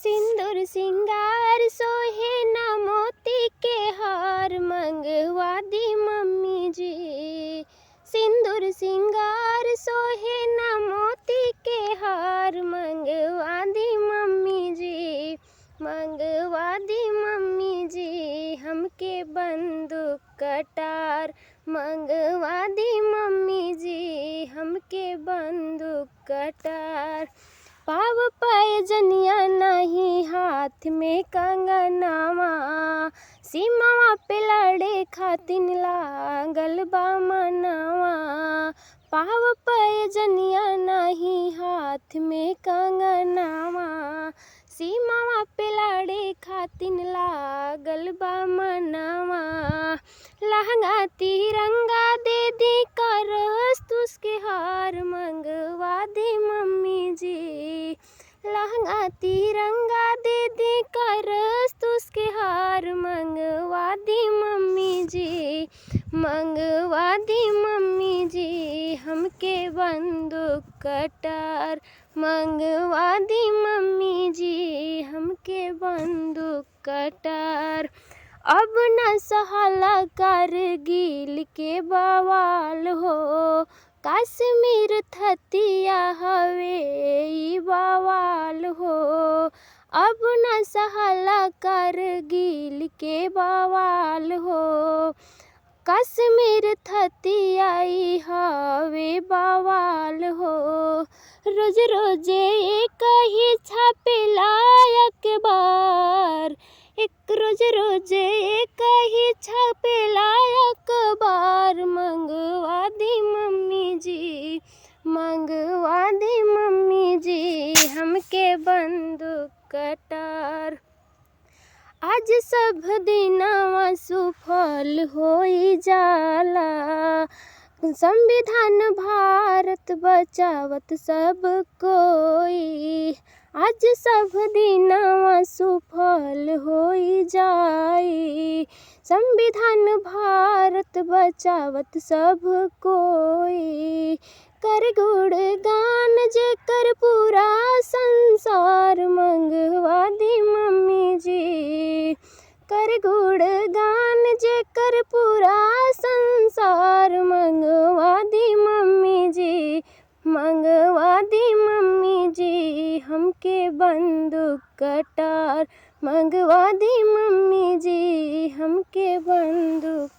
सिंदूर सिंगार सोहे ना मोती के हार मंगवा दी मम्मी जी। सिंदूर सिंगार सोहे ना मोती के हार मंगवा दी मम्मी जी। मंगवा दी मम्मी जी हमके बंदूक कटार। मंगवा दी मम्मी जी हमके बंदूक कटार। पाव पैजनिया नहीं हाथ में कंगनवा, सीमावा पे लड़े खातिन लागल बा मनवा। पाव पैजनिया नहीं हाथ में कंगनवा, सीमावा पे लड़े खातिन लागल बा मनवा। लहंगा तिरंगा दे दी करस तुसके हार मंगवा दी मम्मी जी। लहंगा तिरंगा दे दी करस तुसके हार मंगवा दी मम्मी जी। मंगवा दी मम्मी जी हमके बंदूक कटार। मंगवा दी मम्मी जी हमके बंदूक कटार। अब न सहाला कारगिल के बवाल हो, कश्मीर थतिया हवे ई बवाल हो। अब न सहाला कारगिल के बवाल हो, कश्मीर थतिया ई हवे बवाल हो। रोज रोज एक ही छापेला अखबार, एक रोज रोज एक ही छापेला अखबार। मंगवा दी मम्मी जी। मंगवा दी मम्मी जी हमके बंदूक कटार। आज सब दिनवा सुफल होई जाला, संविधान भारत बचावत सब कोई। आज सब दिनवा सुफल होई जाई, संविधान भारत बचावत सब कोई। कर गुणगान जेकर पूरा संसार मंगवा दी मम्मी जी। कर गुणगान जेकर पूरा संसार मंगवा दी मम्मी जी। मंगवा दी मम्मी जी हमके बंदूक कटार। मंगवा दी मम्मी जी हमके बंदूक